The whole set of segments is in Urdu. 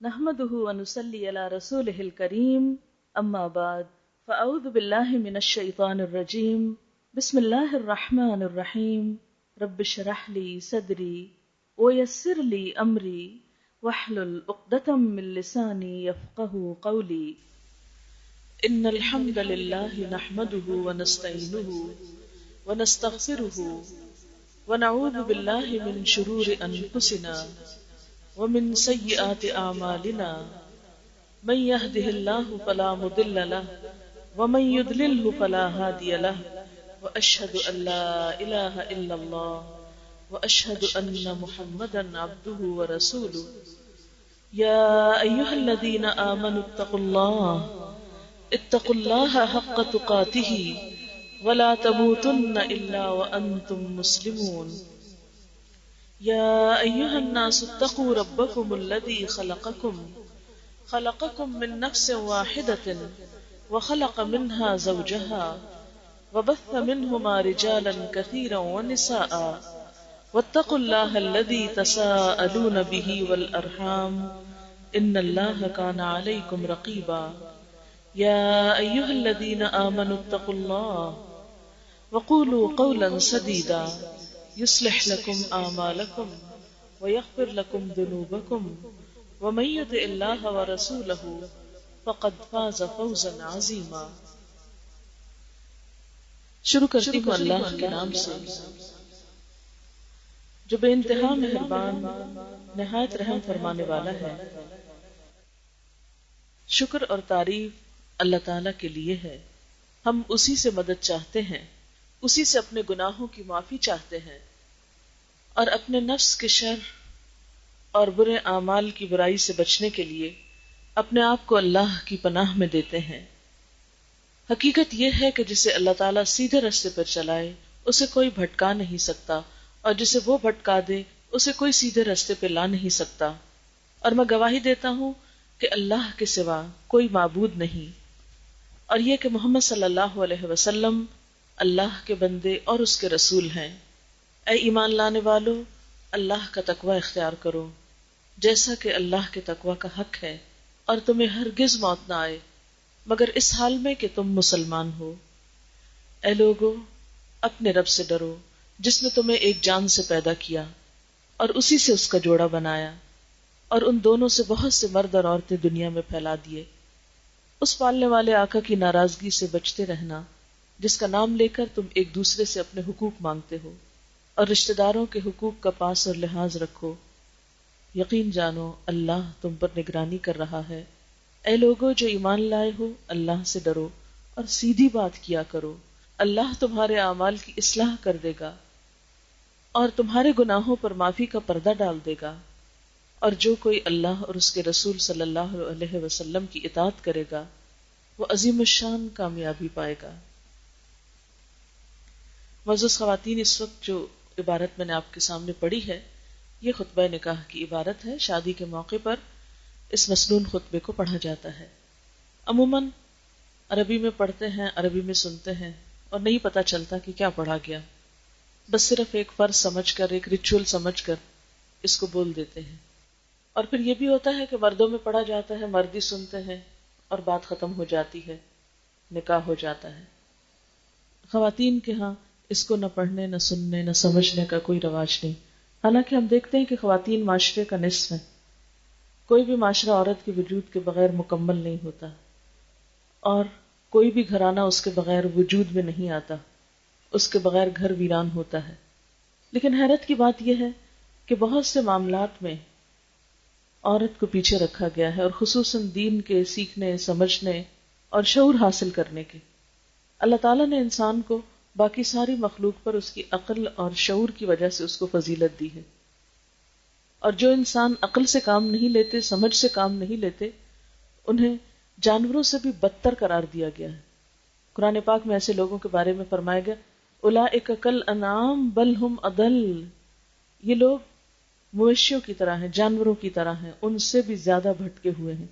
نحمده ونصلي على رسوله الكريم أما بعد فأعوذ بالله من الشيطان الرجيم بسم الله الرحمن الرحيم رب اشرح لي صدري ويسر لي أمري واحلل عقدة من لساني يفقهوا قولي إن الحمد لله نحمده ونستعينه ونستغفره ونعوذ بالله من شرور أنفسنا ومن سيئات أعمالنا من يهده الله فلا مضل له ومن يضلله فلا هادي له وأشهد أن لا إله إلا الله وأشهد أن محمدا عبده ورسوله يا أيها الذين آمنوا اتقوا الله حق تقاته ولا تموتن إلا وأنتم مسلمون يا أيها الناس اتقوا ربكم الذي خلقكم من نفس واحدة وخلق منها زوجها وبث منهما رجالا كثيرا ونساء واتقوا الله الذي تساءلون به والأرحام إن الله كان عليكم رقيبا يا أيها الذين آمنوا اتقوا الله وقولوا قولا سديدا يصلح لكم أعمالكم ويغفر لكم ذنوبكم ومن يطع الله ورسوله فقد فاز فوزا عظيما. شروع کرتی ہوں اللہ کے نام سے جو بے انتہا مہربان نہایت رحم فرمانے والا ہے. شکر اور تعریف اللہ تعالی کے لیے ہے. ہم اسی سے مدد چاہتے ہیں، اسی سے اپنے گناہوں کی معافی چاہتے ہیں اور اپنے نفس کے شر اور برے اعمال کی برائی سے بچنے کے لیے اپنے آپ کو اللہ کی پناہ میں دیتے ہیں. حقیقت یہ ہے کہ جسے اللہ تعالیٰ سیدھے راستے پر چلائے اسے کوئی بھٹکا نہیں سکتا، اور جسے وہ بھٹکا دے اسے کوئی سیدھے راستے پہ لا نہیں سکتا. اور میں گواہی دیتا ہوں کہ اللہ کے سوا کوئی معبود نہیں، اور یہ کہ محمد صلی اللہ علیہ وسلم اللہ کے بندے اور اس کے رسول ہیں. اے ایمان لانے والو، اللہ کا تقوی اختیار کرو جیسا کہ اللہ کے تقوی کا حق ہے، اور تمہیں ہرگز موت نہ آئے مگر اس حال میں کہ تم مسلمان ہو. اے لوگو، اپنے رب سے ڈرو جس نے تمہیں ایک جان سے پیدا کیا اور اسی سے اس کا جوڑا بنایا، اور ان دونوں سے بہت سے مرد اور عورتیں دنیا میں پھیلا دیے. اس پالنے والے آقا کی ناراضگی سے بچتے رہنا جس کا نام لے کر تم ایک دوسرے سے اپنے حقوق مانگتے ہو، اور رشتہ داروں کے حقوق کا پاس اور لحاظ رکھو. یقین جانو اللہ تم پر نگرانی کر رہا ہے. اے لوگو جو ایمان لائے ہو، اللہ سے ڈرو اور سیدھی بات کیا کرو. اللہ تمہارے اعمال کی اصلاح کر دے گا اور تمہارے گناہوں پر معافی کا پردہ ڈال دے گا. اور جو کوئی اللہ اور اس کے رسول صلی اللہ علیہ وسلم کی اطاعت کرے گا وہ عظیم الشان کامیابی پائے گا. معزز خواتین، اس وقت جو عبارت میں نے آپ کے سامنے پڑھی ہے یہ خطبہ نکاح کی عبارت ہے. شادی کے موقع پر اس مسنون خطبے کو پڑھا جاتا ہے. عموماً عربی میں پڑھتے ہیں، عربی میں سنتے ہیں اور نہیں پتہ چلتا کہ کیا پڑھا گیا، بس صرف ایک فرض سمجھ کر، ایک ریچول سمجھ کر اس کو بول دیتے ہیں. اور پھر یہ بھی ہوتا ہے کہ مردوں میں پڑھا جاتا ہے، مرد ہی سنتے ہیں اور بات ختم ہو جاتی ہے، نکاح ہو جاتا ہے. خواتین کے ہاں اس کو نہ پڑھنے، نہ سننے، نہ سمجھنے کا کوئی رواج نہیں. حالانکہ ہم دیکھتے ہیں کہ خواتین معاشرے کا نصف ہیں. کوئی بھی معاشرہ عورت کے وجود کے بغیر مکمل نہیں ہوتا، اور کوئی بھی گھرانہ اس کے بغیر وجود میں نہیں آتا، اس کے بغیر گھر ویران ہوتا ہے. لیکن حیرت کی بات یہ ہے کہ بہت سے معاملات میں عورت کو پیچھے رکھا گیا ہے، اور خصوصاً دین کے سیکھنے، سمجھنے اور شعور حاصل کرنے کے. اللہ تعالیٰ نے انسان کو باقی ساری مخلوق پر اس کی عقل اور شعور کی وجہ سے اس کو فضیلت دی ہے. اور جو انسان عقل سے کام نہیں لیتے، سمجھ سے کام نہیں لیتے، انہیں جانوروں سے بھی بدتر قرار دیا گیا ہے. قرآن پاک میں ایسے لوگوں کے بارے میں فرمایا گیا اولئک کالانعام بل ہم اضل، یہ لوگ مویشیوں کی طرح ہیں، جانوروں کی طرح ہیں، ان سے بھی زیادہ بھٹکے ہوئے ہیں.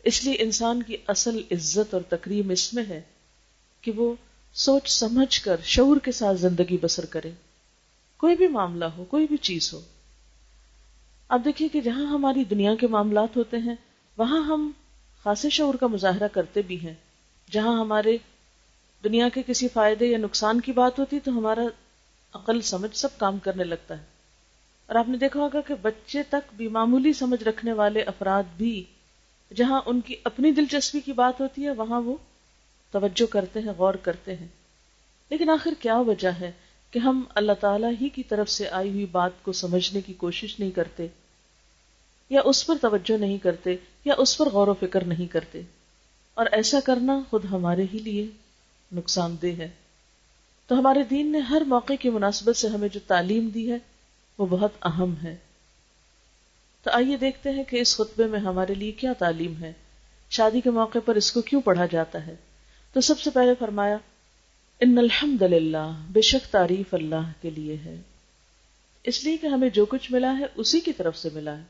اس لیے انسان کی اصل عزت اور تکریم اس میں ہے کہ وہ سوچ سمجھ کر شعور کے ساتھ زندگی بسر کرے. کوئی بھی معاملہ ہو، کوئی بھی چیز ہو. آپ دیکھیے کہ جہاں ہماری دنیا کے معاملات ہوتے ہیں وہاں ہم خاص شعور کا مظاہرہ کرتے بھی ہیں. جہاں ہمارے دنیا کے کسی فائدے یا نقصان کی بات ہوتی تو ہمارا عقل سمجھ سب کام کرنے لگتا ہے. اور آپ نے دیکھا ہوگا کہ بچے تک بھی معمولی سمجھ رکھنے والے افراد بھی جہاں ان کی اپنی دلچسپی کی بات ہوتی ہے وہاں وہ توجہ کرتے ہیں، غور کرتے ہیں. لیکن آخر کیا وجہ ہے کہ ہم اللہ تعالیٰ ہی کی طرف سے آئی ہوئی بات کو سمجھنے کی کوشش نہیں کرتے، یا اس پر توجہ نہیں کرتے، یا اس پر غور و فکر نہیں کرتے؟ اور ایسا کرنا خود ہمارے ہی لیے نقصان دہ ہے. تو ہمارے دین نے ہر موقع کی مناسبت سے ہمیں جو تعلیم دی ہے وہ بہت اہم ہے. تو آئیے دیکھتے ہیں کہ اس خطبے میں ہمارے لیے کیا تعلیم ہے، شادی کے موقع پر اس کو کیوں پڑھا جاتا ہے. تو سب سے پہلے فرمایا ان الحمد للہ، بے شک تعریف اللہ کے لیے ہے، اس لیے کہ ہمیں جو کچھ ملا ہے اسی کی طرف سے ملا ہے.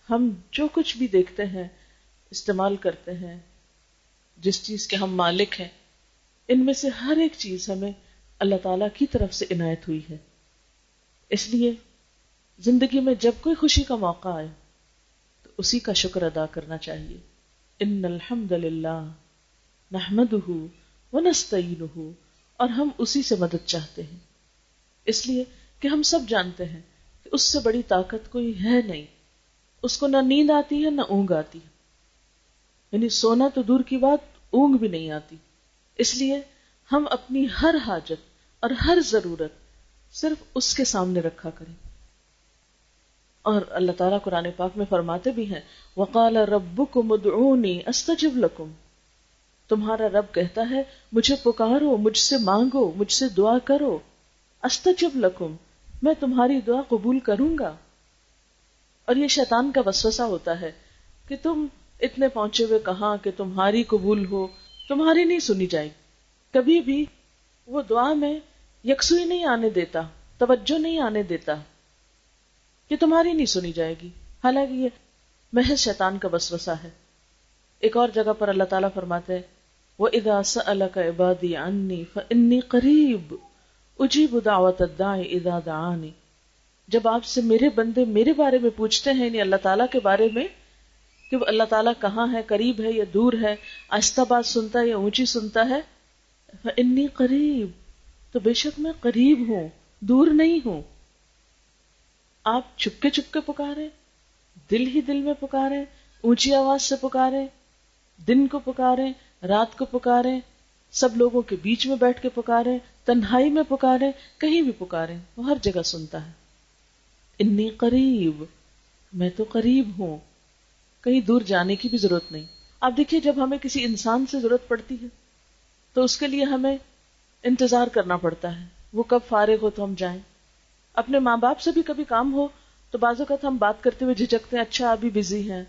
ہم جو کچھ بھی دیکھتے ہیں، استعمال کرتے ہیں، جس چیز کے ہم مالک ہیں، ان میں سے ہر ایک چیز ہمیں اللہ تعالیٰ کی طرف سے عنایت ہوئی ہے. اس لیے زندگی میں جب کوئی خوشی کا موقع آئے تو اسی کا شکر ادا کرنا چاہیے. ان الحمد للہ نحمدہ ونستعینہ، اور ہم اسی سے مدد چاہتے ہیں، اس لیے کہ ہم سب جانتے ہیں کہ اس سے بڑی طاقت کوئی ہے نہیں. اس کو نہ نیند آتی ہے نہ اونگ آتی ہے، یعنی سونا تو دور کی بات، اونگ بھی نہیں آتی. اس لیے ہم اپنی ہر حاجت اور ہر ضرورت صرف اس کے سامنے رکھا کریں. اور اللہ تعالیٰ قرآن پاک میں فرماتے بھی ہیں وَقَالَ رَبُّكُمُ ادْعُونِي أَسْتَجِبْ لَكُمْ، تمہارا رب کہتا ہے مجھے پکارو، مجھ سے مانگو، مجھ سے دعا کرو. استجب لکم، میں تمہاری دعا قبول کروں گا. اور یہ شیطان کا وسوسہ ہوتا ہے کہ تم اتنے پہنچے ہوئے کہاں کہ تمہاری قبول ہو، تمہاری نہیں سنی جائے. کبھی بھی وہ دعا میں یکسوئی نہیں آنے دیتا، توجہ نہیں آنے دیتا کہ تمہاری نہیں سنی جائے گی، حالانکہ یہ محض شیطان کا وسوسہ ہے. ایک اور جگہ پر اللہ تعالیٰ فرماتے ہیں وَإِذَا سَأَلَكَ عِبَادِي عَنِّي فَإِنِّي قَرِيبٌ أُجِيبُ دَعْوَةَ الدَّاعِ إِذَا دَعَانِ. جب آپ سے میرے بندے میرے بارے میں پوچھتے ہیں، یعنی اللہ تعالیٰ کے بارے میں کہ وہ اللہ تعالیٰ کہاں ہے، قریب ہے یا دور ہے، آہستہ بات سنتا ہے یا اونچی سنتا ہے، فَإِنِّي قَرِيبٌ، تو بے شک میں قریب ہوں، دور نہیں ہوں. آپ چھپکے چھپکے پکارے، دل ہی دل میں پکارے، اونچی آواز سے پکارے، دن کو پکارے، رات کو پکارے، سب لوگوں کے بیچ میں بیٹھ کے پکارے، تنہائی میں پکارے، کہیں بھی پکارے، وہ ہر جگہ سنتا ہے. انی قریب، میں تو قریب ہوں، کہیں دور جانے کی بھی ضرورت نہیں. آپ دیکھیے جب ہمیں کسی انسان سے ضرورت پڑتی ہے تو اس کے لیے ہمیں انتظار کرنا پڑتا ہے، وہ کب فارغ ہو تو ہم جائیں. اپنے ماں باپ سے بھی کبھی کام ہو تو بعض اوقات ہم بات کرتے ہوئے جھجکتے ہیں، اچھا ابھی بزی ہیں،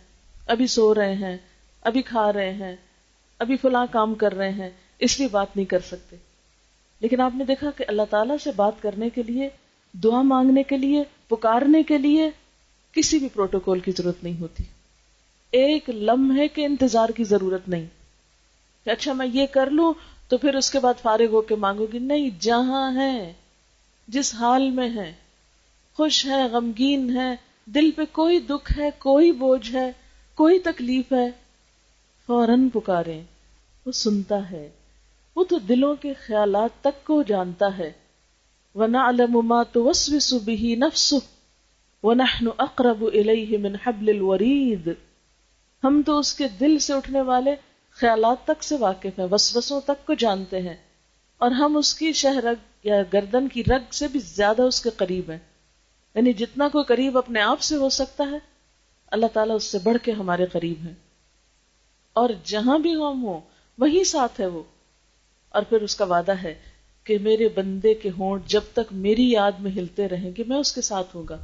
ابھی سو رہے ہیں، ابھی کھا رہے ہیں، ابھی فلاں کام کر رہے ہیں، اس لیے بات نہیں کر سکتے. لیکن آپ نے دیکھا کہ اللہ تعالیٰ سے بات کرنے کے لیے، دعا مانگنے کے لیے، پکارنے کے لیے کسی بھی پروٹوکول کی ضرورت نہیں ہوتی. ایک لمحے کے انتظار کی ضرورت نہیں کہ اچھا میں یہ کر لوں تو پھر اس کے بعد فارغ ہو کے مانگو گی. نہیں، جہاں ہے، جس حال میں ہے، خوش ہے، غمگین ہے، دل پہ کوئی دکھ ہے، کوئی بوجھ ہے، کوئی تکلیف ہے، فوراً پکاریں، وہ سنتا ہے. وہ تو دلوں کے خیالات تک کو جانتا ہے. وَنَعْلَمُ مَا تُوَسْوِسُ بِهِ نَفْسُهُ وَنَحْنُ أَقْرَبُ إِلَيْهِ مِنْ حَبْلِ الْوَرِيدِ. ہم تو اس کے دل سے اٹھنے والے خیالات تک سے واقف ہیں، وسوسوں تک کو جانتے ہیں، اور ہم اس کی شہ رگ یا گردن کی رگ سے بھی زیادہ اس کے قریب ہیں. یعنی جتنا کوئی قریب اپنے آپ سے ہو سکتا ہے، اللہ تعالیٰ اس سے بڑھ کے ہمارے قریب ہیں، اور جہاں بھی ہم ہوں وہیں ساتھ ہے وہ. اور پھر اس کا وعدہ ہے کہ میرے بندے کے ہونٹ جب تک میری یاد میں ہلتے رہیں گے میں اس کے ساتھ ہوں گا.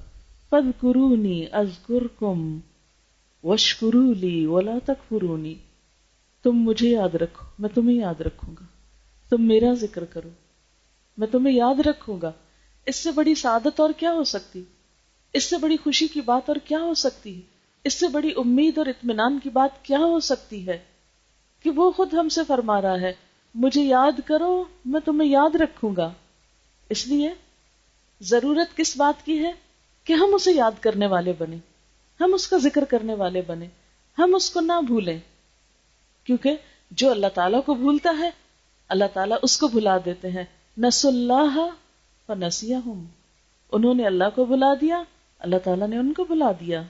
فَاذْكُرُونِي أَذْكُرْكُمْ وَاشْكُرُوا لِي وَلَا تَكْفُرُونِي. تم مجھے یاد رکھو، میں تمہیں یاد رکھوں گا. تم میرا ذکر کرو، میں تمہیں یاد رکھوں گا. اس سے بڑی سعادت اور کیا ہو سکتی، اس سے بڑی خوشی کی بات اور کیا ہو سکتی ہے، اس سے بڑی امید اور اطمینان کی بات کیا ہو سکتی ہے کہ وہ خود ہم سے فرما رہا ہے مجھے یاد کرو، میں تمہیں یاد رکھوں گا. اس لیے ضرورت کس بات کی ہے؟ کہ ہم اسے یاد کرنے والے بنے، ہم اس کا ذکر کرنے والے بنے، ہم اس کو نہ بھولیں، کیونکہ جو اللہ تعالیٰ کو بھولتا ہے اللہ تعالیٰ اس کو بھلا دیتے ہیں. نسوا اللہ فنسیہم، انہوں نے اللہ کو بھلا دیا، اللہ تعالیٰ نے ان کو بھلا دیا.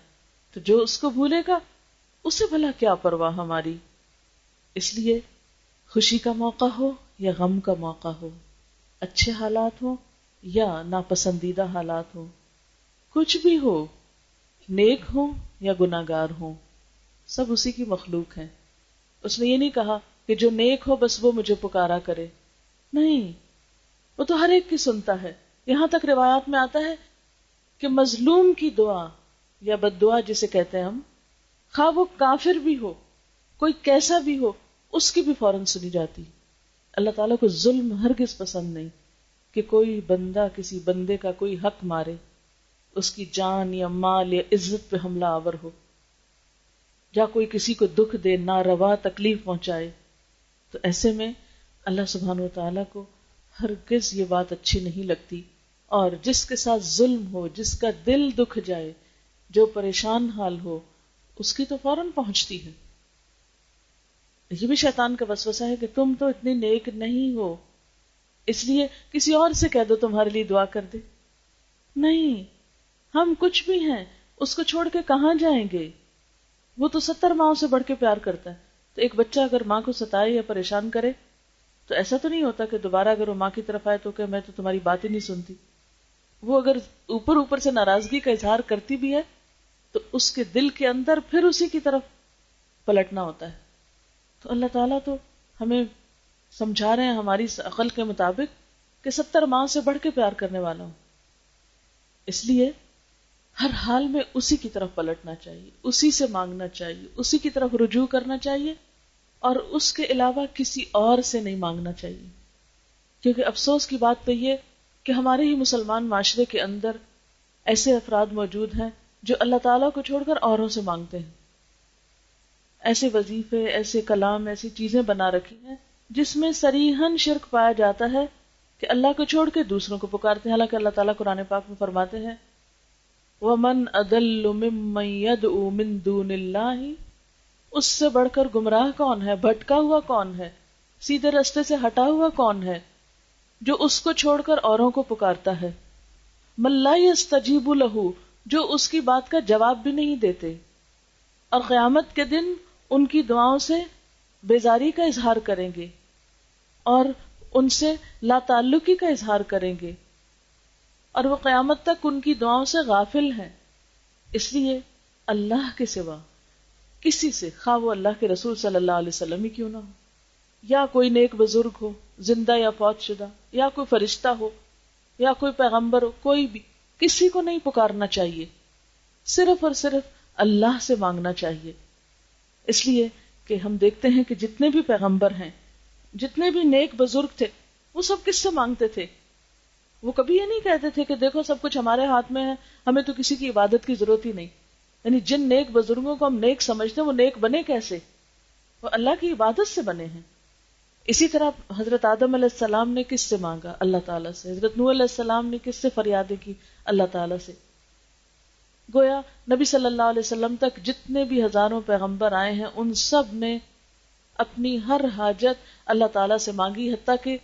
تو جو اس کو بھولے گا اسے بھلا کیا پرواہ ہماری. اس لیے خوشی کا موقع ہو یا غم کا موقع ہو، اچھے حالات ہوں یا ناپسندیدہ حالات ہوں، کچھ بھی ہو، نیک ہوں یا گناہگار ہوں، سب اسی کی مخلوق ہیں. اس نے یہ نہیں کہا کہ جو نیک ہو بس وہ مجھے پکارا کرے، نہیں، وہ تو ہر ایک کی سنتا ہے. یہاں تک روایات میں آتا ہے کہ مظلوم کی دعا یا بد دعا جسے کہتے ہیں ہم، خواہ وہ کافر بھی ہو، کوئی کیسا بھی ہو، اس کی بھی فوراً سنی جاتی. اللہ تعالیٰ کو ظلم ہرگز پسند نہیں کہ کوئی بندہ کسی بندے کا کوئی حق مارے، اس کی جان یا مال یا عزت پہ حملہ آور ہو، یا کوئی کسی کو دکھ دے، ناروا تکلیف پہنچائے. تو ایسے میں اللہ سبحانہ و تعالیٰ کو ہرگز یہ بات اچھی نہیں لگتی. اور جس کے ساتھ ظلم ہو، جس کا دل دکھ جائے، جو پریشان حال ہو، اس کی تو فوراً پہنچتی ہے. یہ بھی شیطان کا وسوسہ ہے کہ تم تو اتنی نیک نہیں ہو، اس لیے کسی اور سے کہہ دو تمہارے لیے دعا کر دے. نہیں، ہم کچھ بھی ہیں، اس کو چھوڑ کے کہاں جائیں گے؟ وہ تو 70 ماؤں سے بڑھ کے پیار کرتا ہے. تو ایک بچہ اگر ماں کو ستائے یا پریشان کرے تو ایسا تو نہیں ہوتا کہ دوبارہ اگر وہ ماں کی طرف آئے تو کہ میں تو تمہاری بات ہی نہیں سنتی. وہ اگر اوپر سے ناراضگی کا اظہار کرتی بھی ہے تو اس کے دل کے اندر پھر اسی کی طرف پلٹنا ہوتا ہے. تو اللہ تعالیٰ تو ہمیں سمجھا رہے ہیں ہماری عقل کے مطابق کہ 70 ماہ سے بڑھ کے پیار کرنے والا ہوں. اس لیے ہر حال میں اسی کی طرف پلٹنا چاہیے، اسی سے مانگنا چاہیے، اسی کی طرف رجوع کرنا چاہیے، اور اس کے علاوہ کسی اور سے نہیں مانگنا چاہیے. کیونکہ افسوس کی بات تو یہ کہ ہمارے ہی مسلمان معاشرے کے اندر ایسے افراد موجود ہیں جو اللہ تعالیٰ کو چھوڑ کر اوروں سے مانگتے ہیں. ایسے وظیفے، ایسے کلام، ایسی چیزیں بنا رکھی ہیں جس میں صریحاً شرک پایا جاتا ہے کہ اللہ کو چھوڑ کے دوسروں کو پکارتے ہیں. حالانکہ اللہ تعالیٰ قرآن پاک میں فرماتے ہیں وَمَنْ أَضَلُّ مِمَّنْ يَدْعُو مِن دُونِ اللَّهِ، اس سے بڑھ کر گمراہ کون ہے، بھٹکا ہوا کون ہے، سیدھے راستے سے ہٹا ہوا کون ہے، جو اس کو چھوڑ کر اوروں کو پکارتا ہے. مَن لَا يَسْتَجِيبُ لَهُ، جو اس کی بات کا جواب بھی نہیں دیتے، اور قیامت کے دن ان کی دعاؤں سے بیزاری کا اظہار کریں گے اور ان سے لا تعلقی کا اظہار کریں گے، اور وہ قیامت تک ان کی دعاؤں سے غافل ہیں. اس لیے اللہ کے سوا کسی سے، خواہ وہ اللہ کے رسول صلی اللہ علیہ وسلم ہی کیوں نہ ہو، یا کوئی نیک بزرگ ہو زندہ یا فوت شدہ، یا کوئی فرشتہ ہو یا کوئی پیغمبر ہو، کوئی بھی، کسی کو نہیں پکارنا چاہیے، صرف اور صرف اللہ سے مانگنا چاہیے. اس لیے کہ ہم دیکھتے ہیں کہ جتنے بھی پیغمبر ہیں، جتنے بھی نیک بزرگ تھے، وہ سب کس سے مانگتے تھے؟ وہ کبھی یہ نہیں کہتے تھے کہ دیکھو سب کچھ ہمارے ہاتھ میں ہے، ہمیں تو کسی کی عبادت کی ضرورت ہی نہیں. یعنی جن نیک بزرگوں کو ہم نیک سمجھتے ہیں وہ نیک بنے کیسے؟ وہ اللہ کی عبادت سے بنے ہیں. اسی طرح حضرت آدم علیہ السلام نے کس سے مانگا؟ اللہ تعالیٰ سے. حضرت نوح علیہ السلام نے کس سے فریادیں کی؟ اللہ تعالیٰ سے. گویا نبی صلی اللہ علیہ وسلم تک جتنے بھی ہزاروں پیغمبر آئے ہیں ان سب نے اپنی ہر حاجت اللہ تعالیٰ سے مانگی. حتیٰ کہ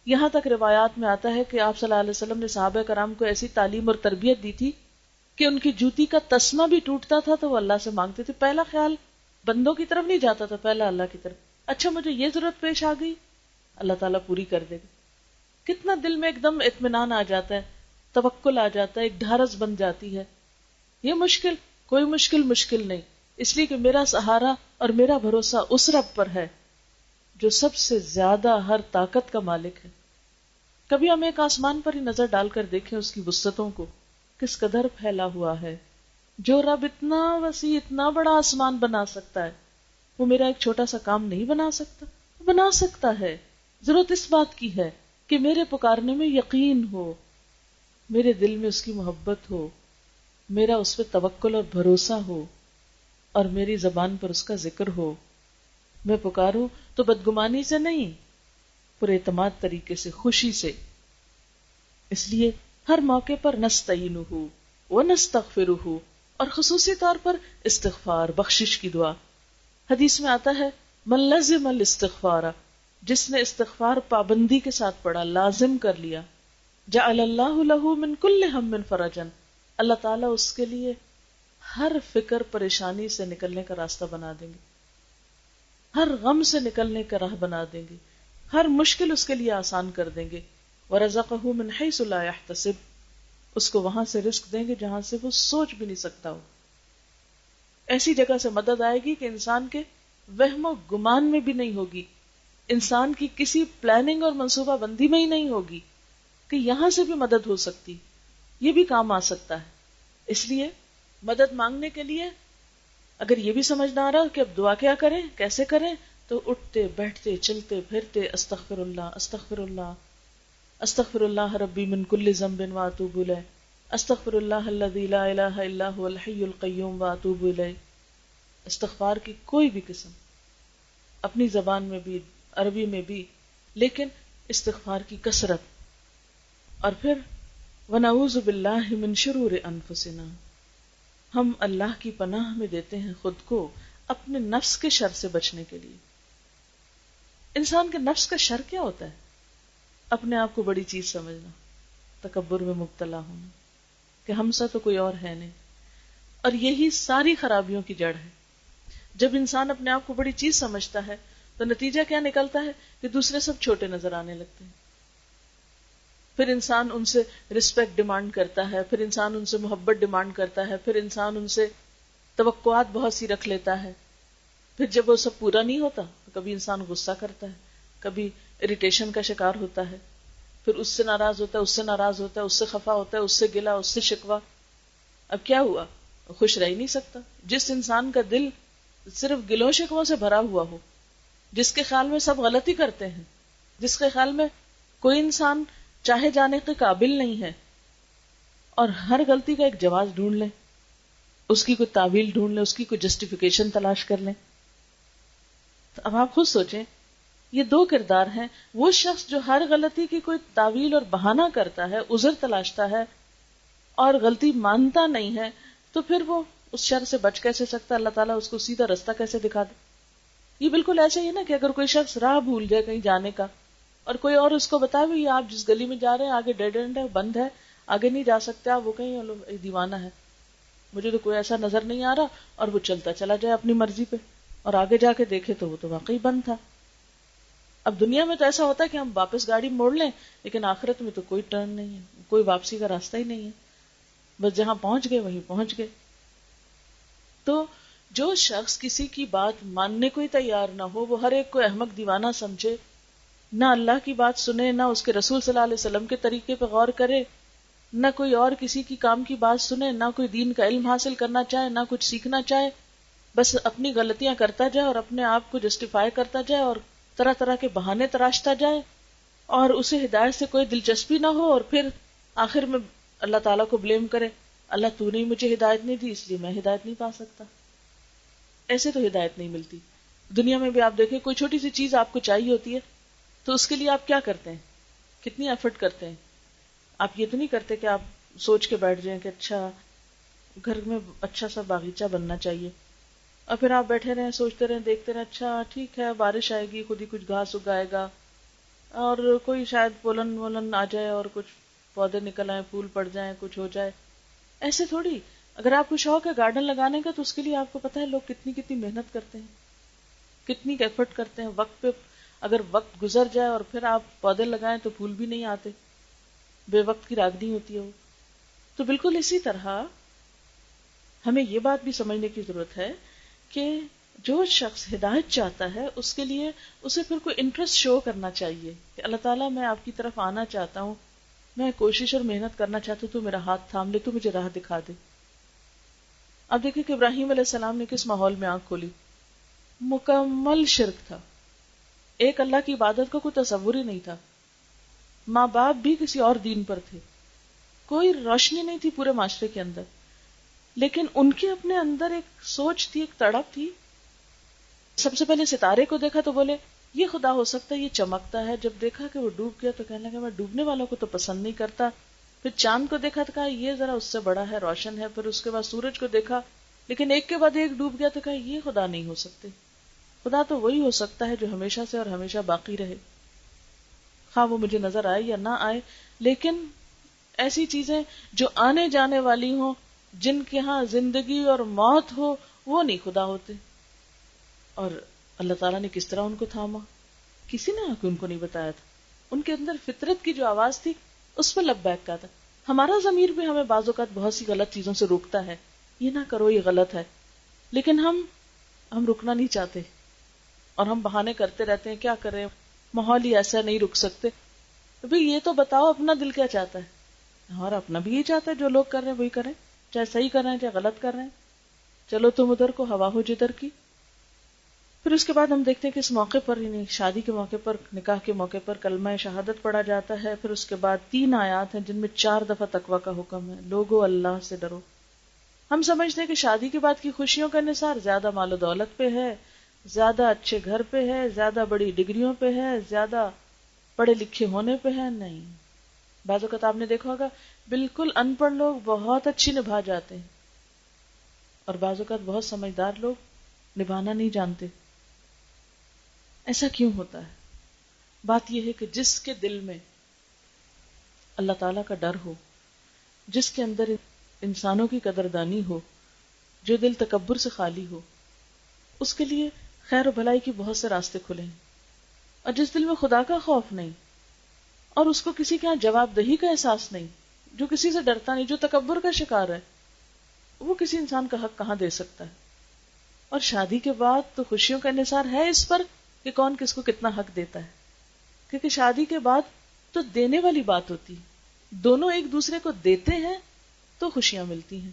یہاں تک روایات میں آتا ہے کہ آپ صلی اللہ علیہ وسلم نے صحابہ کرام کو ایسی تعلیم اور تربیت دی تھی کہ ان کی جوتی کا تسمہ بھی ٹوٹتا تھا تو وہ اللہ سے مانگتے تھے. پہلا خیال بندوں کی طرف نہیں جاتا تھا، پہلا اللہ کی طرف. اچھا مجھے یہ ضرورت پیش آ گئی، اللہ تعالیٰ پوری کر دے گا. کتنا دل میں ایک دم اطمینان آ جاتا ہے، توکل آ جاتا ہے، ایک ڈھارس بن جاتی ہے. یہ مشکل، کوئی مشکل نہیں، اس لیے کہ میرا سہارا اور میرا بھروسہ اس رب پر ہے جو سب سے زیادہ ہر طاقت کا مالک ہے. کبھی ہم ایک آسمان پر ہی نظر ڈال کر دیکھیں اس کی وسعتوں کو، کس قدر پھیلا ہوا ہے. جو رب اتنا وسیع، اتنا بڑا آسمان بنا سکتا ہے، وہ میرا ایک چھوٹا سا کام نہیں بنا سکتا؟ بنا سکتا ہے. ضرورت اس بات کی ہے کہ میرے پکارنے میں یقین ہو، میرے دل میں اس کی محبت ہو، میرا اس پہ توکل اور بھروسہ ہو، اور میری زبان پر اس کا ذکر ہو. میں پکاروں تو بدگمانی سے نہیں، پر اعتماد طریقے سے، خوشی سے. اس لیے ہر موقع پر نستعینہ، وَنَسْتَغْفِرُهُ، اور خصوصی طور پر استغفار، بخشش کی دعا. حدیث میں آتا ہے من لزم الاستغفار، جس نے استغفار پابندی کے ساتھ پڑھا، لازم کر لیا، جعل اللہ لہ من کل ہم فرجا، اللہ تعالیٰ اس کے لیے ہر فکر پریشانی سے نکلنے کا راستہ بنا دیں گے، ہر غم سے نکلنے کا راہ بنا دیں گے، ہر مشکل اس کے لیے آسان کر دیں گے. وَرَزَقَهُ مِنْ حَيْثُ لَا يَحْتَسِبُ، اس کو وہاں سے رزق دیں گے جہاں سے وہ سوچ بھی نہیں سکتا ہو. ایسی جگہ سے مدد آئے گی کہ انسان کے وہم و گمان میں بھی نہیں ہوگی، انسان کی کسی پلاننگ اور منصوبہ بندی میں ہی نہیں ہوگی کہ یہاں سے بھی مدد ہو سکتی، یہ بھی کام آ سکتا ہے. اس لیے مدد مانگنے کے لیے اگر یہ بھی سمجھ نہ آ رہا کہ اب دعا کیا کریں، کیسے کریں، تو اٹھتے بیٹھتے چلتے پھرتے استغفر اللہ استغفر اللہ استغفر اللہ ربی من کل ذنب واتوب الیہ، استغفر اللہ الذی لا الہ الا هو الحی القیوم واتوب الیہ. استغفار کی کوئی بھی قسم، اپنی زبان میں بھی، عربی میں بھی، لیکن استغفار کی کثرت. اور پھر ونعوذ باللہ من شرور انفسنا، ہم اللہ کی پناہ میں دیتے ہیں خود کو اپنے نفس کے شر سے بچنے کے لیے. انسان کے نفس کا شر کیا ہوتا ہے؟ اپنے آپ کو بڑی چیز سمجھنا، تکبر میں مبتلا ہونا کہ ہم سا تو کوئی اور ہے نہیں، اور یہی ساری خرابیوں کی جڑ ہے. جب انسان اپنے آپ کو بڑی چیز سمجھتا ہے تو نتیجہ کیا نکلتا ہے کہ دوسرے سب چھوٹے نظر آنے لگتے ہیں. پھر انسان ان سے رسپیکٹ ڈیمانڈ کرتا ہے، پھر انسان ان سے محبت ڈیمانڈ کرتا ہے، پھر انسان ان سے توقعات بہت سی رکھ لیتا ہے. پھر جب وہ سب پورا نہیں ہوتا تو کبھی انسان غصہ کرتا ہے، کبھی اریٹیشن کا شکار ہوتا ہے، پھر اس سے ناراض ہوتا ہے، اس سے ناراض ہوتا ہے، اس سے خفا ہوتا ہے، اس سے گلا، اس سے شکوہ. اب کیا ہوا؟ خوش رہ ہی نہیں سکتا. جس انسان کا دل صرف گلوں شکووں سے بھرا ہوا ہو، جس کے خیال میں سب غلطی کرتے ہیں، جس کے خیال میں کوئی انسان چاہے جانے کے قابل نہیں ہے، اور ہر غلطی کا ایک جواز ڈھونڈ لیں، اس کی کوئی تعویل ڈھونڈ لیں، اس کی کوئی جسٹیفیکیشن تلاش کر لیں. تو اب آپ خود سوچیں، یہ دو کردار ہیں. وہ شخص جو ہر غلطی کی کوئی تعویل اور بہانہ کرتا ہے، عذر تلاشتا ہے اور غلطی مانتا نہیں ہے، تو پھر وہ اس شر سے بچ کیسے سکتا؟ اللہ تعالیٰ اس کو سیدھا رستہ کیسے دکھا دے؟ یہ بالکل ایسے ہی نا کہ اگر کوئی شخص راہ بھول جائے کہیں جانے کا، اور کوئی اور اس کو بتائے بھی آپ جس گلی میں جا رہے ہیں آگے ڈیڈ اینڈ ہے، بند ہے، آگے نہیں جا سکتے آپ، وہ کہیں دیوانہ ہے، مجھے تو کوئی ایسا نظر نہیں آ رہا، اور وہ چلتا چلا جائے اپنی مرضی پہ، اور آگے جا کے دیکھے تو وہ تو واقعی بند تھا. اب دنیا میں تو ایسا ہوتا ہے کہ ہم واپس گاڑی موڑ لیں، لیکن آخرت میں تو کوئی ٹرن نہیں ہے، کوئی واپسی کا راستہ ہی نہیں ہے، بس جہاں پہنچ گئے وہیں پہنچ گئے. تو جو شخص کسی کی بات ماننے کو ہی تیار نہ ہو، وہ ہر ایک کو احمق دیوانہ سمجھے، نہ اللہ کی بات سنے، نہ اس کے رسول صلی اللہ علیہ وسلم کے طریقے پہ غور کرے، نہ کوئی اور کسی کی کام کی بات سنے، نہ کوئی دین کا علم حاصل کرنا چاہے، نہ کچھ سیکھنا چاہے، بس اپنی غلطیاں کرتا جائے اور اپنے آپ کو جسٹیفائی کرتا جائے اور طرح طرح کے بہانے تراشتا جائے، اور اسے ہدایت سے کوئی دلچسپی نہ ہو، اور پھر آخر میں اللہ تعالیٰ کو بلیم کرے، اللہ تو نے مجھے ہدایت نہیں دی اس لیے میں ہدایت نہیں پا سکتا. ایسے تو ہدایت نہیں ملتی. دنیا میں بھی آپ دیکھیں، کوئی چھوٹی سی چیز آپ کو چاہیے ہوتی ہے تو اس کے لیے آپ کیا کرتے ہیں؟ کتنی ایفرٹ کرتے ہیں. آپ یہ تو نہیں کرتے کہ آپ سوچ کے بیٹھ جائیں کہ اچھا گھر میں اچھا سا باغیچہ بننا چاہیے، اور پھر آپ بیٹھے رہیں سوچتے رہیں دیکھتے رہیں، اچھا ٹھیک ہے بارش آئے گی، خود ہی کچھ گھاس اگائے گا، اور کوئی شاید پولن ولن آ جائے اور کچھ پودے نکل آئے، پھول پڑ جائیں، کچھ ہو جائے. ایسے تھوڑی. اگر آپ کو شوق ہے گارڈن لگانے کا تو اس کے لیے آپ کو پتا ہے لوگ کتنی محنت کرتے ہیں، کتنی ایفرٹ کرتے ہیں. وقت پہ اگر وقت گزر جائے اور پھر آپ پودے لگائیں تو پھول بھی نہیں آتے، بے وقت کی راگنی ہوتی ہے وہ. تو بالکل اسی طرح ہمیں یہ بات بھی سمجھنے کی ضرورت ہے کہ جو شخص ہدایت چاہتا ہے اس کے لیے اسے پھر کوئی انٹرسٹ شو کرنا چاہیے کہ اللہ تعالیٰ میں آپ کی طرف آنا چاہتا ہوں، میں کوشش اور محنت کرنا چاہتا ہوں، تو میرا ہاتھ تھام لے، تو مجھے راہ دکھا دے. اب دیکھیں کہ ابراہیم علیہ السلام نے کس ماحول میں آنکھ کھولی؟ مکمل شرک تھا، ایک اللہ کی عبادت کا کوئی تصور ہی نہیں تھا، ماں باپ بھی کسی اور دین پر تھے، کوئی روشنی نہیں تھی پورے معاشرے کے اندر، لیکن ان کے اپنے اندر ایک سوچ تھی، ایک تڑپ تھی. سب سے پہلے ستارے کو دیکھا تو بولے یہ خدا ہو سکتا ہے، یہ چمکتا ہے. جب دیکھا کہ وہ ڈوب گیا تو کہنے لگا میں ڈوبنے والوں کو تو پسند نہیں کرتا. پھر چاند کو دیکھا تو کہا یہ ذرا اس سے بڑا ہے، روشن ہے. پھر اس کے بعد سورج کو دیکھا، لیکن ایک کے بعد ایک ڈوب گیا تو کہا یہ خدا نہیں ہو سکتے. خدا تو وہی ہو سکتا ہے جو ہمیشہ سے اور ہمیشہ باقی رہے، خواہ وہ مجھے نظر آئے یا نہ آئے. لیکن ایسی چیزیں جو آنے جانے والی ہوں، جن کے ہاں زندگی اور موت ہو، وہ نہیں خدا ہوتے. اور اللہ تعالیٰ نے کس طرح ان کو تھاما؟ کسی نے آ کے ان کو نہیں بتایا تھا. ان کے اندر فطرت کی جو آواز تھی اس پہ لبیک کہا تھا. ہمارا ضمیر بھی ہمیں بعض اوقات بہت سی غلط چیزوں سے روکتا ہے، یہ نہ کرو یہ غلط ہے، لیکن ہم رکنا نہیں چاہتے اور ہم بہانے کرتے رہتے ہیں. کیا کریں، ماحول ہی ایسا، نہیں رک سکتے. تو بھئی یہ تو بتاؤ اپنا دل کیا چاہتا ہے. ہمارا اپنا بھی یہی چاہتا ہے جو لوگ کر رہے ہیں وہی کریں، چاہے صحیح کر رہے ہیں چاہے غلط کر رہے ہیں. چلو تم ادھر کو ہوا ہو جدھر کی. پھر اس کے بعد ہم دیکھتے ہیں کہ اس موقع پر، یعنی شادی کے موقع پر، نکاح کے موقع پر کلمہ شہادت پڑھا جاتا ہے. پھر اس کے بعد 3 آیات ہیں جن میں 4 دفعہ تقویٰ کا حکم ہے. لوگو اللہ سے ڈرو. ہم سمجھتے ہیں کہ شادی کے بعد کی خوشیوں کا انحصار زیادہ مال و دولت پہ ہے، زیادہ اچھے گھر پہ ہے، زیادہ بڑی ڈگریوں پہ ہے، زیادہ پڑھے لکھے ہونے پہ ہے. نہیں، بعض اوقات آپ نے دیکھا ہوگا بالکل ان پڑھ لوگ بہت اچھی نبھا جاتے ہیں، اور بعض اوقات بہت سمجھدار لوگ نبھانا نہیں جانتے. ایسا کیوں ہوتا ہے؟ بات یہ ہے کہ جس کے دل میں اللہ تعالیٰ کا ڈر ہو، جس کے اندر انسانوں کی قدردانی ہو، جو دل تکبر سے خالی ہو، اس کے لیے خیر و بھلائی کی بہت سے راستے کھلے ہیں. اور جس دل میں خدا کا خوف نہیں اور اس کو کسی کے یہاں جواب دہی کا احساس نہیں، جو کسی سے ڈرتا نہیں، جو تکبر کا شکار ہے، وہ کسی انسان کا حق کہاں دے سکتا ہے. اور شادی کے بعد تو خوشیوں کا انحصار ہے اس پر کہ کون کس کو کتنا حق دیتا ہے، کیونکہ شادی کے بعد تو دینے والی بات ہوتی ہے. دونوں ایک دوسرے کو دیتے ہیں تو خوشیاں ملتی ہیں.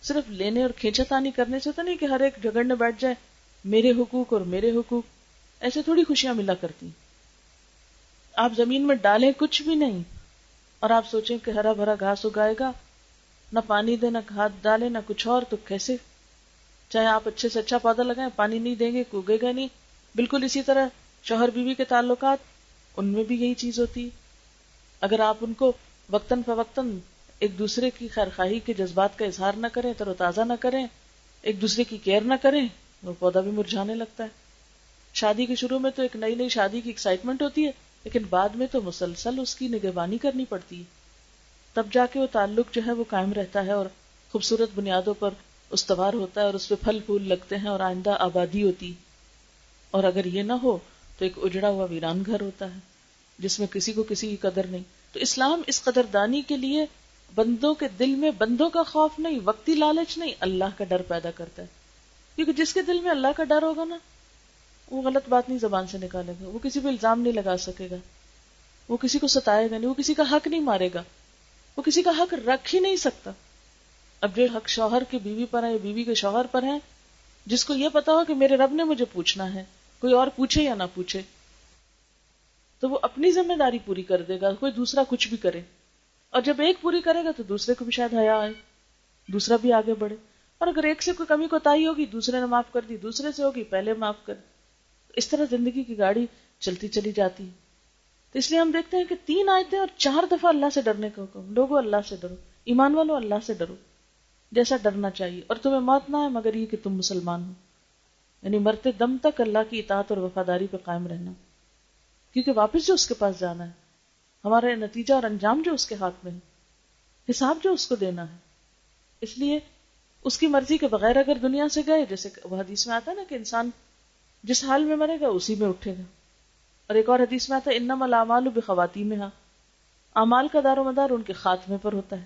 صرف لینے اور کھینچا تانی کرنے سے تو نہیں کہ ہر ایک جھگڑنے بیٹھ جائے میرے حقوق اور میرے حقوق. ایسے تھوڑی خوشیاں ملا کرتی. آپ زمین میں ڈالیں کچھ بھی نہیں اور آپ سوچیں کہ ہرا بھرا گھاس اگائے گا، نہ پانی دے، نہ کھاد ڈالے، نہ کچھ اور، تو کیسے؟ چاہے آپ اچھے سے اچھا پودا لگائیں، پانی نہیں دیں گے اگے گا نہیں. بالکل اسی طرح شوہر بیوی کے تعلقات، ان میں بھی یہی چیز ہوتی. اگر آپ ان کو وقتاً فوقتاً ایک دوسرے کی خیرخواہی کے جذبات کا اظہار نہ کریں، تر و تازہ نہ کریں، ایک دوسرے کی کیئر نہ کریں، وہ پودا بھی مرجھانے لگتا ہے. شادی کے شروع میں تو ایک نئی شادی کی ایکسائٹمنٹ ہوتی ہے، لیکن بعد میں تو مسلسل اس کی نگہبانی کرنی پڑتی ہے. تب جا کے وہ تعلق جو ہے وہ قائم رہتا ہے اور خوبصورت بنیادوں پر استوار ہوتا ہے اور اس پہ پھل پھول لگتے ہیں اور آئندہ آبادی ہوتی. اور اگر یہ نہ ہو تو ایک اجڑا ہوا ویران گھر ہوتا ہے جس میں کسی کو کسی کی قدر نہیں. تو اسلام اس قدردانی کے لیے بندوں کے دل میں بندوں کا خوف نہیں، وقتی لالچ نہیں، اللہ کا ڈر پیدا کرتا ہے. کیونکہ جس کے دل میں اللہ کا ڈر ہوگا نا، وہ غلط بات نہیں زبان سے نکالے گا، وہ کسی پہ الزام نہیں لگا سکے گا، وہ کسی کو ستائے گا نہیں، وہ کسی کا حق نہیں مارے گا، وہ کسی کا حق رکھ ہی نہیں سکتا. اب جو حق شوہر کی بیوی پر ہے یا بیوی کے شوہر پر ہے، جس کو یہ پتا ہو کہ میرے رب نے مجھے پوچھنا ہے، کوئی اور پوچھے یا نہ پوچھے، تو وہ اپنی ذمہ داری پوری کر دے گا، کوئی دوسرا کچھ بھی کرے. اور جب ایک پوری کرے گا تو دوسرے کو بھی شاید حیا آئے، دوسرا بھی آگے بڑھے. اور اگر ایک سے کوئی کمی کوتاہی ہوگی، دوسرے نے معاف کر دی، دوسرے سے ہوگی، پہلے معاف کر. اس طرح زندگی کی گاڑی چلتی چلی جاتی. تو اس لیے ہم دیکھتے ہیں کہ 3 آیتیں اور 4 دفعہ اللہ سے ڈرنے کا حکم. لوگوں اللہ سے ڈرو، ایمان والو اللہ سے ڈرو جیسا ڈرنا چاہیے، اور تمہیں موت نہ ہے مگر یہ کہ تم مسلمان ہو. یعنی مرتے دم تک اللہ کی اطاعت اور وفاداری پہ قائم رہنا، کیونکہ واپس جو اس کے پاس جانا ہے، ہمارا نتیجہ اور انجام جو اس کے ہاتھ میں ہے، حساب جو اس کو دینا ہے. اس لیے اس کی مرضی کے بغیر اگر دنیا سے گئے، جیسے وہ حدیث میں آتا ہے نا کہ انسان جس حال میں مرے گا اسی میں اٹھے گا. اور ایک اور حدیث میں آتا ہے انما الاعمال بخواتیمہا، اعمال کا دار و مدار ان کے خاتمے پر ہوتا ہے.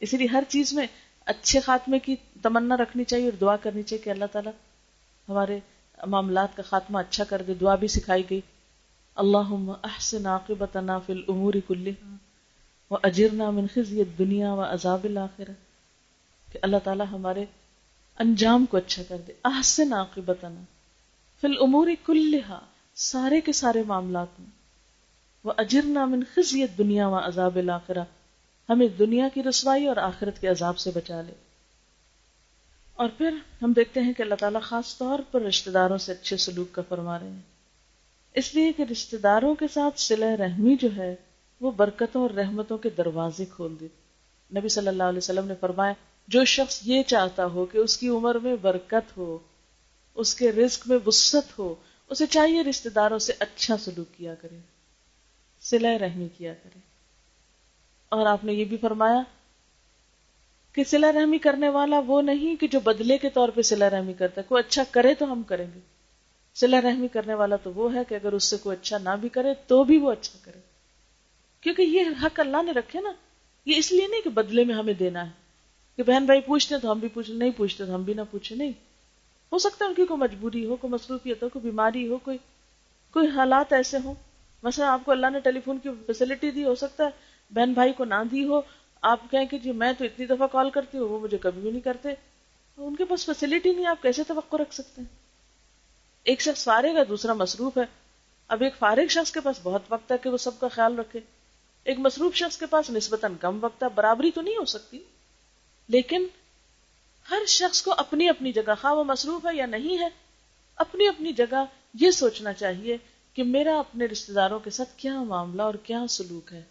اسی لیے ہر چیز میں اچھے خاتمے کی تمنا رکھنی چاہیے اور دعا کرنی چاہیے کہ اللہ تعالیٰ ہمارے معاملات کا خاتمہ اچھا کر دے. دعا بھی سکھائی گئی، اللہم احسن عاقبتنا فی الامور کلہا واجرنا من خزی الدنیا وعذاب الآخرہ، کہ اللہ تعالیٰ ہمارے انجام کو اچھا کر دے. احسن عاقبتنا فی الامور کلہا، سارے کے سارے معاملات میں، واجرنا من خزی الدنیا وعذاب الآخرہ، ہمیں دنیا کی رسوائی اور آخرت کے عذاب سے بچا لے. اور پھر ہم دیکھتے ہیں کہ اللہ تعالیٰ خاص طور پر رشتہ داروں سے اچھے سلوک کا فرما رہے ہیں، اس لیے کہ رشتہ داروں کے ساتھ صلہ رحمی جو ہے وہ برکتوں اور رحمتوں کے دروازے کھول دیتے۔ نبی صلی اللہ علیہ وسلم نے فرمایا جو شخص یہ چاہتا ہو کہ اس کی عمر میں برکت ہو، اس کے رزق میں وسعت ہو، اسے چاہیے رشتہ داروں سے اچھا سلوک کیا کرے، صلہ رحمی کیا کرے۔ اور آپ نے یہ بھی فرمایا کہ صلہ رحمی کرنے والا وہ نہیں کہ جو بدلے کے طور پہ صلہ رحمی کرتا ہے، کوئی اچھا کرے تو ہم کریں گے۔ صلہ رحمی کرنے والا تو وہ ہے کہ اگر اس سے کوئی اچھا نہ بھی کرے تو بھی وہ اچھا کرے، کیونکہ یہ حق اللہ نے رکھے نا۔ یہ اس لیے نہیں کہ بدلے میں ہمیں دینا ہے کہ بہن بھائی پوچھتے تو ہم بھی پوچھیں، نہیں پوچھتے تو ہم بھی نہ پوچھیں، نہیں۔ ہو سکتا ہے ان کی کوئی مجبوری ہو، کوئی مصروفیت ہو، کوئی بیماری ہو، کوئی حالات ایسے ہوں، مثلا آپ کو اللہ نے ٹیلی فون کی فیسلٹی دی، ہو سکتا ہے بہن بھائی کو نہ دی ہو، آپ کہیں کہ جی میں تو اتنی دفعہ کال کرتی ہوں، وہ مجھے کبھی بھی نہیں کرتے، تو ان کے پاس فیسلٹی نہیں، آپ کیسے توقع رکھ سکتے ہیں؟ ایک شخص فارغ ہے، دوسرا مصروف ہے۔ اب ایک فارغ شخص کے پاس بہت وقت ہے کہ وہ سب کا خیال رکھے، ایک مصروف شخص کے پاس نسبتاً کم وقت ہے، برابری تو نہیں ہو سکتی، لیکن ہر شخص کو اپنی اپنی جگہ، خواہ وہ مصروف ہے یا نہیں ہے، اپنی اپنی جگہ یہ سوچنا چاہیے کہ میرا اپنے رشتہ داروں کے ساتھ کیا معاملہ اور کیا سلوک ہے،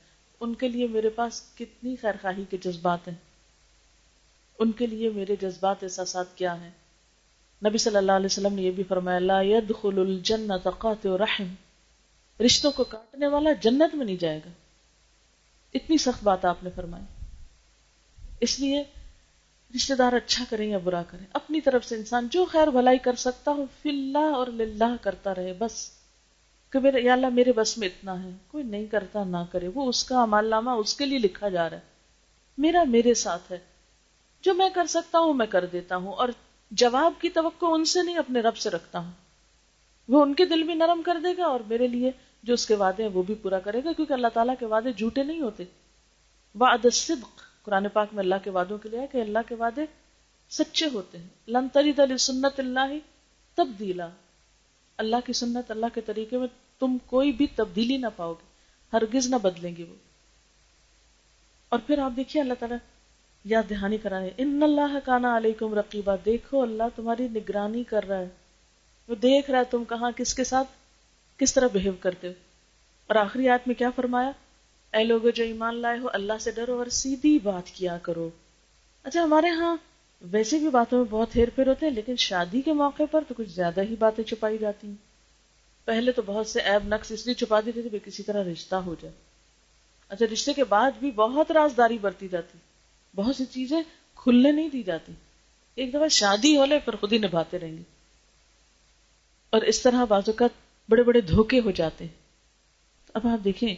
ان کے لیے میرے پاس کتنی خیرخواہی کے جذبات ہیں، ان کے لیے میرے جذبات احساسات کیا ہیں۔ نبی صلی اللہ علیہ وسلم نے یہ بھی فرمایا لا يدخل الجنۃ قاطع رحم، رشتوں کو کاٹنے والا جنت میں نہیں جائے گا۔ اتنی سخت بات آپ نے فرمائی۔ اس لیے رشتہ دار اچھا کریں یا برا کریں، اپنی طرف سے انسان جو خیر بھلائی کر سکتا ہو فی اللہ اور للہ کرتا رہے، بس کہ میرے یا اللہ میرے بس میں اتنا ہے، کوئی نہیں کرتا نہ کرے، وہ اس کا اعمال نامہ اس کے لیے لکھا جا رہا ہے، میرا میرے ساتھ ہے، جو میں کر سکتا ہوں میں کر دیتا ہوں، اور جواب کی توقع ان سے نہیں اپنے رب سے رکھتا ہوں، وہ ان کے دل بھی نرم کر دے گا اور میرے لیے جو اس کے وعدے ہیں وہ بھی پورا کرے گا، کیونکہ اللہ تعالیٰ کے وعدے جھوٹے نہیں ہوتے۔ وعد الصدق قرآن پاک میں اللہ کے وعدوں کے لیے ہے کہ اللہ کے وعدے سچے ہوتے ہیں۔ لن تجد لسنت اللہ تبدیلا، اللہ کی سنت، اللہ کے طریقے میں تم کوئی بھی تبدیلی نہ پاؤ گے، ہرگز نہ بدلیں گے وہ۔ اور پھر آپ دیکھیے اللہ تعالیٰ یاد دہانی کرائے ان اللہ کان علیکم رقیبا، دیکھو اللہ تمہاری نگرانی کر رہا ہے، وہ دیکھ رہا ہے تم کہاں کس کے ساتھ کس طرح بہیو کرتے ہو۔ اور آخری آیت میں کیا فرمایا؟ اے لوگو جو ایمان لائے ہو اللہ سے ڈرو اور سیدھی بات کیا کرو۔ اچھا ہمارے ہاں ویسے بھی باتوں میں بہت ہیر پھیر ہوتے ہیں، لیکن شادی کے موقع پر تو کچھ زیادہ ہی باتیں چھپائی جاتی ہیں۔ پہلے تو بہت سے عیب نقص اس لیے چھپا دیتے تھے کہ کسی طرح رشتہ ہو جائے۔ اچھا رشتے کے بعد بھی بہت رازداری برتی جاتی، بہت سی چیزیں کھلنے نہیں دی جاتی، ایک دفعہ شادی ہو لے پھر خود ہی نبھاتے رہیں گے، اور اس طرح بعض اوقات بڑے بڑے دھوکے ہو جاتے ہیں۔ اب آپ دیکھیں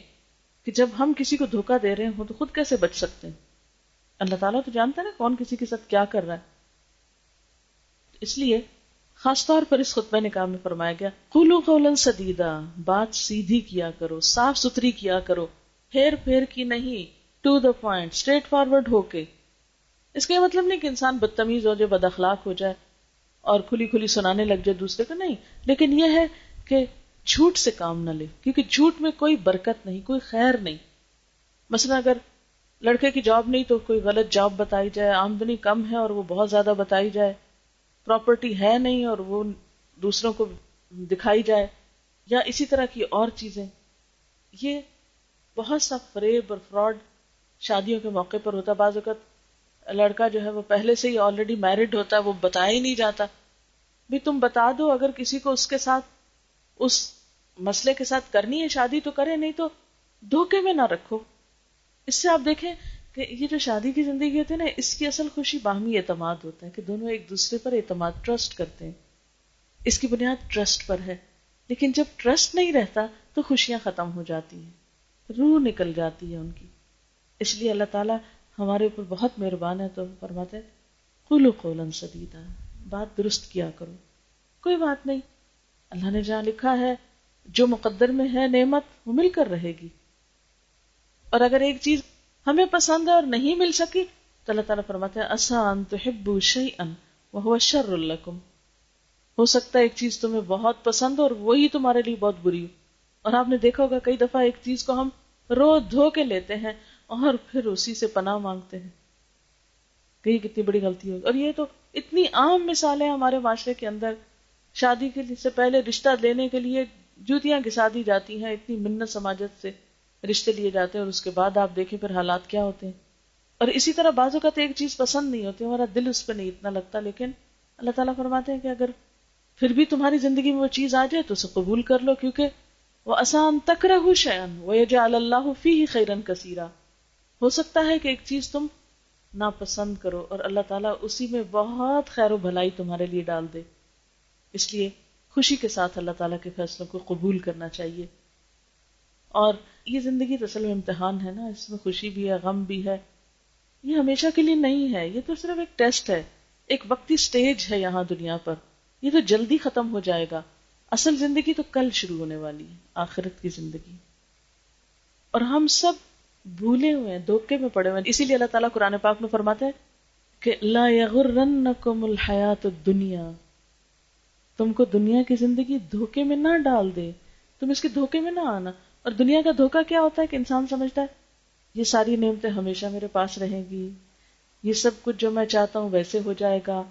کہ جب ہم کسی کو دھوکہ دے رہے ہوں تو خود کیسے بچ سکتے ہیں؟ اللہ تعالیٰ تو جانتا ہے نا کون کسی کے ساتھ کیا کر رہا ہے۔ اس لیے خاص طور پر اس خطبہ نکاح میں فرمایا گیا قولوا قولا سدیدا، بات سیدھی کیا کرو، صاف ستھری کیا کرو، ہیر پھیر کی نہیں، to the point, straight forward ہو کے۔ اس کا یہ مطلب نہیں کہ انسان بدتمیز ہو جائے، بد اخلاق ہو جائے اور کھلی کھلی سنانے لگ جائے دوسرے کو، نہیں، لیکن یہ ہے کہ جھوٹ سے کام نہ لے، کیونکہ جھوٹ میں کوئی برکت نہیں، کوئی خیر نہیں۔ مثلا اگر لڑکے کی جاب نہیں تو کوئی غلط جاب بتائی جائے، آمدنی کم ہے اور وہ بہت زیادہ بتائی جائے، پراپرٹی ہے نہیں اور وہ دوسروں کو دکھائی جائے، یا اسی طرح کی اور چیزیں، یہ بہت سا فریب اور فراڈ شادیوں کے موقع پر ہوتا ہے۔ بعض اوقات لڑکا جو ہے وہ پہلے سے ہی آلریڈی میرڈ ہوتا ہے، وہ بتایا ہی نہیں جاتا۔ بھی تم بتا دو، اگر کسی کو اس کے ساتھ اس مسئلے کے ساتھ کرنی ہے شادی تو کرے، نہیں تو دھوکے میں نہ رکھو۔ اس سے آپ دیکھیں کہ یہ جو شادی کی زندگی ہوتی ہے نا، اس کی اصل خوشی باہمی اعتماد ہوتا ہے کہ دونوں ایک دوسرے پر اعتماد، ٹرسٹ کرتے ہیں، اس کی بنیاد ٹرسٹ پر ہے۔ لیکن جب ٹرسٹ نہیں رہتا تو خوشیاں ختم ہو جاتی ہیں، روح نکل جاتی ہے ان کی۔ اس لیے اللہ تعالیٰ ہمارے اوپر بہت مہربان ہے، تو فرماتے ہیں قولوا قولا سدیدا، بات درست کیا کرو، کوئی بات نہیں، اللہ نے جہاں لکھا ہے، جو مقدر میں ہے نعمت وہ مل کر رہے گی، اور اگر ایک چیز ہمیں پسند ہے اور نہیں مل سکی تو اللہ تعالیٰ فرماتے ہیں عسیٰ ان تحبوا شیئا وہو شر لکم، ہو سکتا ہے ایک چیز تمہیں بہت پسند ہو اور وہی تمہارے لیے بہت بری ہو۔ اور آپ نے دیکھا ہوگا کئی دفعہ ایک چیز کو ہم رو دھو کے لیتے ہیں اور پھر اسی سے پناہ مانگتے ہیں، کہ یہ کتنی بڑی غلطی ہوگی۔ اور یہ تو اتنی عام مثالیں ہمارے معاشرے کے اندر، شادی کے سے پہلے رشتہ لینے کے لیے جوتیاں گھسا دی جاتی ہیں اتنی منت سماجت سے، رشتے لیے جاتے ہیں اور اس کے بعد آپ دیکھیں پھر حالات کیا ہوتے ہیں. اور اسی طرح بعض اوقات ایک چیز پسند نہیں ہوتی، ہمارا دل اس پہ نہیں اتنا لگتا، لیکن اللہ تعالیٰ فرماتے ہیں کہ اگر پھر بھی تمہاری زندگی میں وہ چیز آ جائے تو اسے قبول کر لو، کیونکہ وہ آسان تکرہوا شیئا ویجعل اللہ فیہ خیرا کثیرا. ہو سکتا ہے کہ ایک چیز تم ناپسند کرو اور اللہ تعالیٰ اسی میں بہت خیر و بھلائی تمہارے لیے ڈال دے. اس لیے خوشی کے ساتھ اللہ تعالیٰ کے فیصلوں کو قبول کرنا چاہیے. اور یہ زندگی تو اصل میں امتحان ہے نا، اس میں خوشی بھی ہے، غم بھی ہے. یہ ہمیشہ کے لیے نہیں ہے، یہ تو صرف ایک ٹیسٹ ہے، ایک وقتی سٹیج ہے یہاں دنیا پر. یہ تو جلدی ختم ہو جائے گا. اصل زندگی تو کل شروع ہونے والی ہے، آخرت کی زندگی. اور ہم سب بھولے ہوئے ہیں، دھوکے میں پڑے ہوئے ہیں. اسی لیے اللہ تعالیٰ قرآن پاک میں فرماتا ہے کہ لا یغرنکم الحیات الدنیا، تم کو دنیا کی زندگی دھوکے میں نہ ڈال دے، تم اس کے دھوکے میں نہ آنا. اور دنیا کا دھوکہ کیا ہوتا ہے کہ انسان سمجھتا ہے یہ ساری نعمتیں ہمیشہ میرے پاس رہیں گی، یہ سب کچھ جو میں چاہتا ہوں ویسے ہو جائے گا.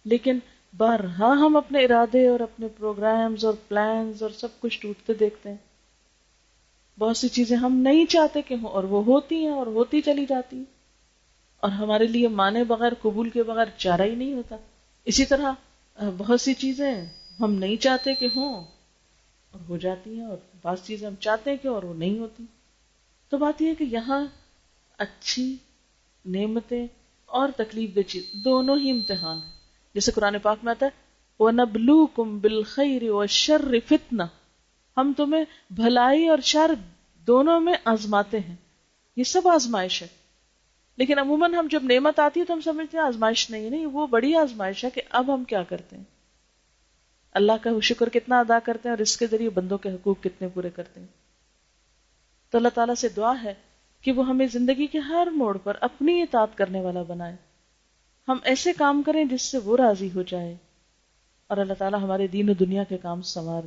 لیکن بارہا ہم اپنے ارادے اور اپنے پروگرامز اور پلانز اور سب کچھ ٹوٹتے دیکھتے ہیں. بہت سی چیزیں ہم نہیں چاہتے کہ ہوں اور وہ ہوتی ہیں اور ہوتی چلی جاتی ہیں، اور ہمارے لیے مانے بغیر، قبول کے بغیر چارہ ہی نہیں ہوتا. اسی طرح بہت سی چیزیں ہم نہیں چاہتے کہ ہوں اور ہو جاتی ہیں، اور بعض چیزیں ہم چاہتے ہیں کہ اور وہ نہیں ہوتی. تو بات یہ ہے کہ یہاں اچھی نعمتیں اور تکلیف دہ چیز دونوں ہی امتحان ہیں. جیسے قرآن پاک میں آتا ہے وَنَبْلُوكُمْ بِالْخَيْرِ وَالشَّرِّ فِتْنَةً، ہم تمہیں بھلائی اور شر دونوں میں آزماتے ہیں. یہ سب آزمائش ہے. لیکن عموماً ہم جب نعمت آتی ہے تو ہم سمجھتے ہیں آزمائش نہیں، وہ بڑی آزمائش ہے کہ اب ہم کیا کرتے ہیں، اللہ کا شکر کتنا ادا کرتے ہیں اور اس کے ذریعے بندوں کے حقوق کتنے پورے کرتے ہیں. تو اللہ تعالیٰ سے دعا ہے کہ وہ ہمیں زندگی کے ہر موڑ پر اپنی اطاعت کرنے والا بنائے. ہم ایسے کام کریں جس سے وہ راضی ہو جائے، اور اللہ تعالیٰ ہمارے دین و دنیا کے کام سنوار